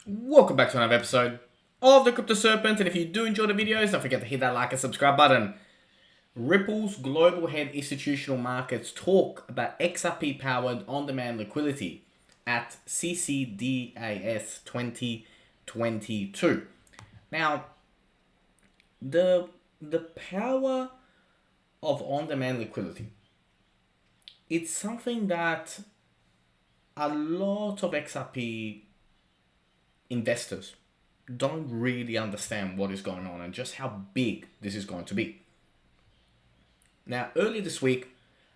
Welcome back to another episode of the Crypto Serpent, and if you do enjoy the videos, don't forget to hit that like and subscribe button. Ripple's global head institutional markets talk about XRP powered on-demand liquidity at CCDAS 2022. Now, the the power of on-demand liquidity, it's something that a lot of XRP investors don't really understand what is going on and just how big this is going to be. Now, earlier this week,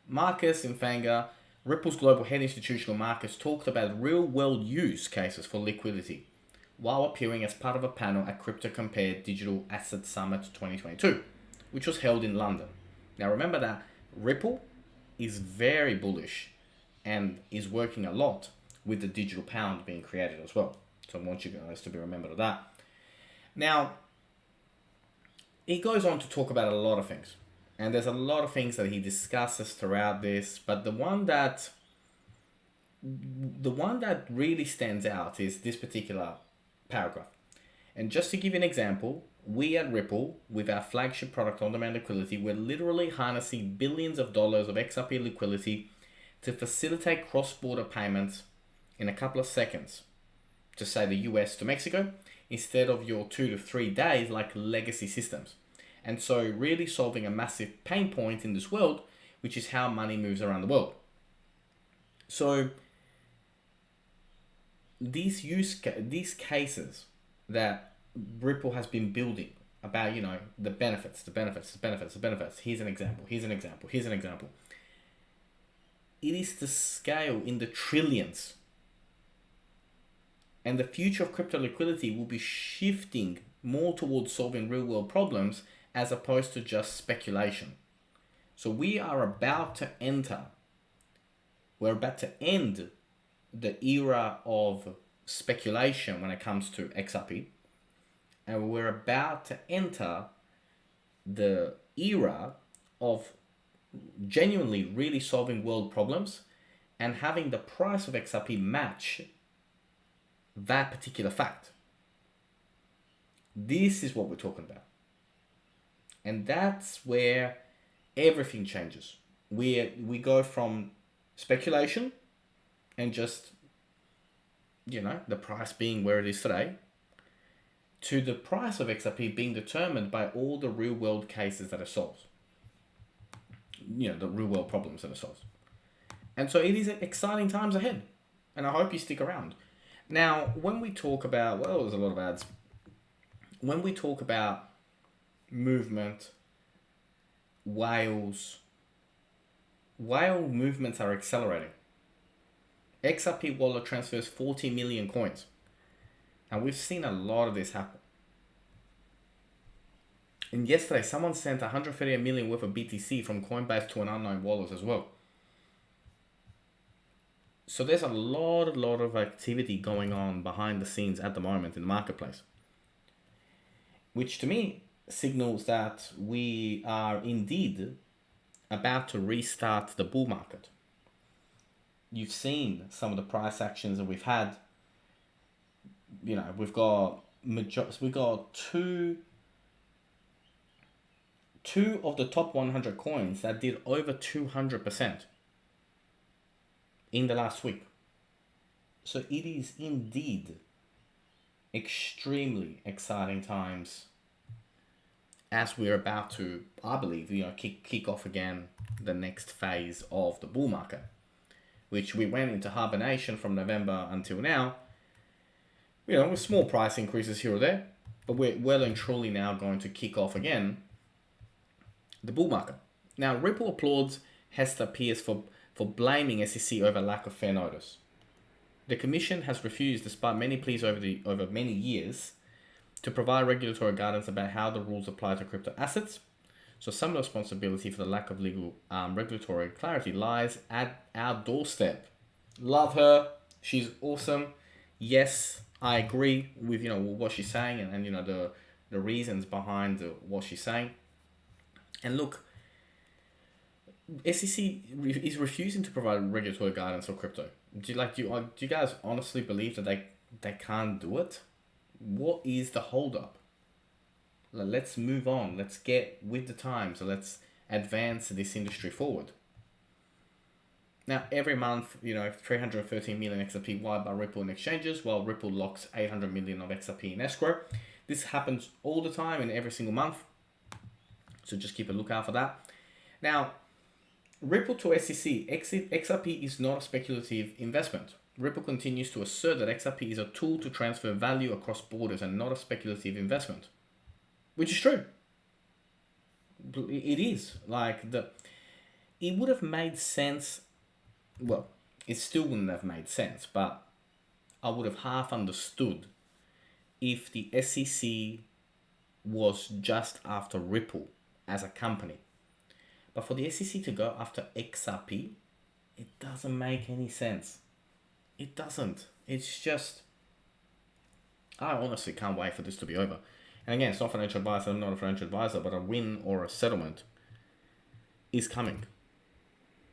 Marcus Infanga, Ripple's global head institutional markets, talked about real world use cases for liquidity while appearing as part of a panel at Crypto Compare Digital Asset Summit 2022, which was held in London. Now, remember that Ripple is very bullish and is working a lot with the digital pound being created as well. So I want you guys to be remembered of that. Now, he goes on to talk about a lot of things. And there's a lot of things that he discusses throughout this, but the one that really stands out is this particular paragraph. And just to give you an example, we at Ripple, with our flagship product on-demand liquidity, we're literally harnessing billions of dollars of XRP liquidity to facilitate cross-border payments in a couple of seconds to, say, the US to Mexico, instead of your 2 to 3 days like legacy systems. And so really solving a massive pain point in this world, which is how money moves around the world. So these cases that Ripple has been building about, the benefits. Here's an example. It is the scale in the trillions. And the future of crypto liquidity will be shifting more towards solving real world problems as opposed to just speculation. So we're about to end the era of speculation when it comes to XRP, and we're about to enter the era of genuinely really solving world problems and having the price of XRP match that particular fact. This is what we're talking about. And that's where everything changes. We go from speculation and just, the price being where it is today, to the price of XRP being determined by all the real world cases that are solved. The real world problems that are solved. And so it is exciting times ahead. And I hope you stick around. Now, when we talk about, there's a lot of ads. When we talk about movement, whale movements are accelerating. XRP wallet transfers 40 million coins. And we've seen a lot of this happen. And yesterday, someone sent 138 million worth of BTC from Coinbase to an unknown wallet as well. So there's a lot of activity going on behind the scenes at the moment in the marketplace, which to me signals that we are indeed about to restart the bull market. You've seen some of the price actions that we've had. We've got two of the top 100 coins that did over 200% in the last week. So it is indeed extremely exciting times as we're about to, I believe, kick off again the next phase of the bull market, which we went into hibernation from November until now, with small price increases here or there, but we're well and truly now going to kick off again the bull market. Now, Ripple applauds Hester Peirce for blaming SEC over lack of fair notice. The commission has refused, despite many pleas over many years, to provide regulatory guidance about how the rules apply to crypto assets. So some of the responsibility for the lack of legal regulatory clarity lies at our doorstep. Love her. She's awesome. Yes, I agree with what she's saying and the reasons behind what she's saying. And look, SEC is refusing to provide regulatory guidance for crypto. Do you guys honestly believe that they can't do it. What is the holdup? Let's move on. Let's get with the times. Let's advance this industry forward. Now, every month, 313 million XRP wired by Ripple in exchanges, while Ripple locks 800 million of XRP in escrow. This happens all the time in every single month. So just keep a lookout for that. Now, Ripple to SEC, XRP is not a speculative investment. Ripple continues to assert that XRP is a tool to transfer value across borders and not a speculative investment, which is true. It is. It would have made sense. Well, it still wouldn't have made sense, but I would have half understood if the SEC was just after Ripple as a company. But for the SEC to go after XRP, it doesn't make any sense. It doesn't. It's just, I honestly can't wait for this to be over. And again, it's not financial advice. I'm not a financial advisor, but a win or a settlement is coming.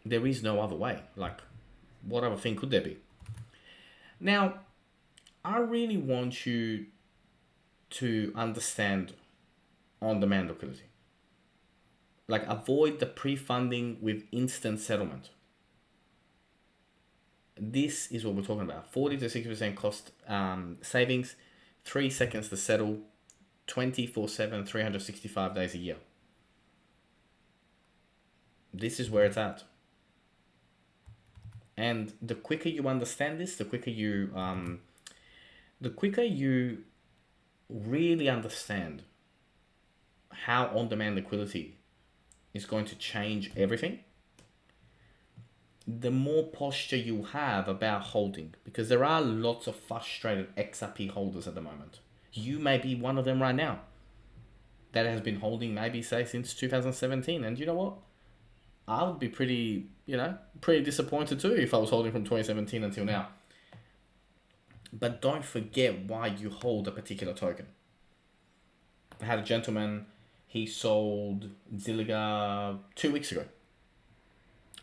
There is no other way. What other thing could there be? Now, I really want you to understand on-demand liquidity. Avoid the pre-funding with instant settlement. This is what we're talking about. 40 to 60% cost savings, 3 seconds to settle, 24/7, 365 days a year. This is where it's at. And the quicker you understand this, the quicker you really understand how on-demand liquidity is going to change everything, the more posture you have about holding, because there are lots of frustrated XRP holders at the moment. You may be one of them right now that has been holding maybe say since 2017. And you know what? I would be pretty disappointed too if I was holding from 2017 until now. But don't forget why you hold a particular token. I had a gentleman, he sold Zilliqa 2 weeks ago.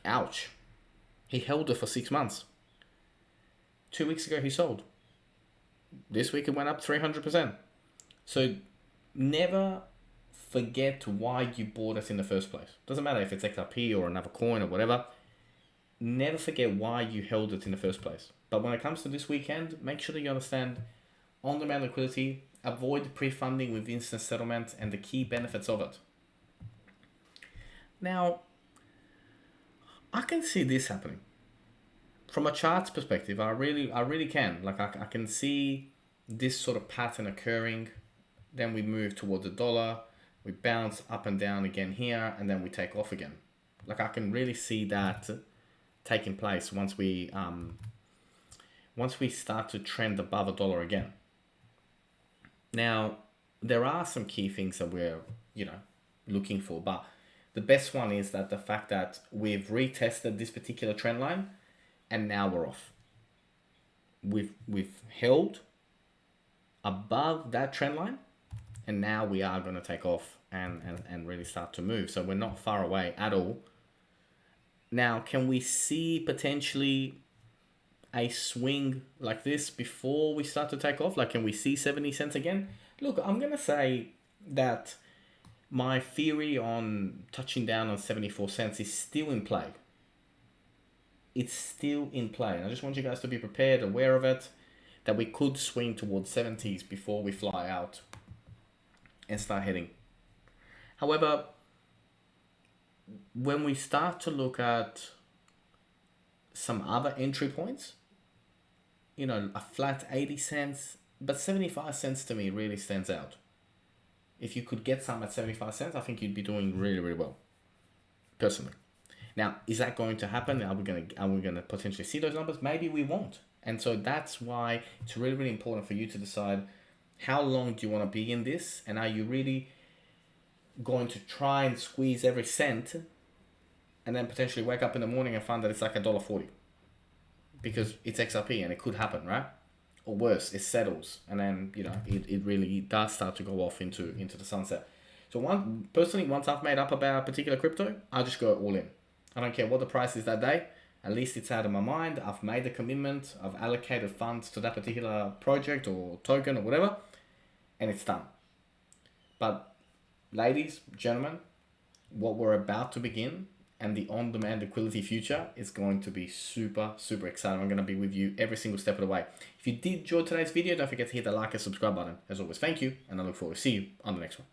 Ouch. He held it for 6 months. 2 weeks ago he sold. This week it went up 300%. So never forget why you bought it in the first place. Doesn't matter if it's XRP or another coin or whatever. Never forget why you held it in the first place. But when it comes to this weekend, make sure that you understand on-demand liquidity, avoid pre-funding with instant settlement, and the key benefits of it. Now, I can see this happening. From a charts perspective, I really can. I can see this sort of pattern occurring. Then we move towards the dollar. We bounce up and down again here, and then we take off again. I can really see that taking place once we start to trend above $1 again. Now, there are some key things that we're looking for, but the best one is that the fact that we've retested this particular trend line, and now we're off. We've held above that trend line, and now we are going to take off and really start to move. So we're not far away at all. Now, can we see potentially a swing like this before we start to take off? Can we see 70 cents again? Look, I'm going to say that my theory on touching down on 74 cents is still in play. It's still in play. And I just want you guys to be prepared, aware of it, that we could swing towards 70s before we fly out and start heading. However, when we start to look at some other entry points, a flat 80 cents, but 75 cents to me really stands out. If you could get some at 75 cents, I think you'd be doing really, really well, personally. Now, is that going to happen? Are we going to potentially see those numbers? Maybe we won't. And so that's why it's really, really important for you to decide how long do you want to be in this, and are you really going to try and squeeze every cent and then potentially wake up in the morning and find that it's like $1.40 because it's XRP and it could happen, right? Or worse, it settles and then it really does start to go off into the sunset. So once I've made up about a particular crypto, I just go all in. I don't care what the price is that day. At least it's out of my mind. I've made the commitment. I've allocated funds to that particular project or token or whatever, and it's done. But ladies, gentlemen, what we're about to begin and the on-demand liquidity future is going to be super, super exciting. I'm going to be with you every single step of the way. If you did enjoy today's video, don't forget to hit the like and subscribe button. As always, thank you, and I look forward to see you on the next one.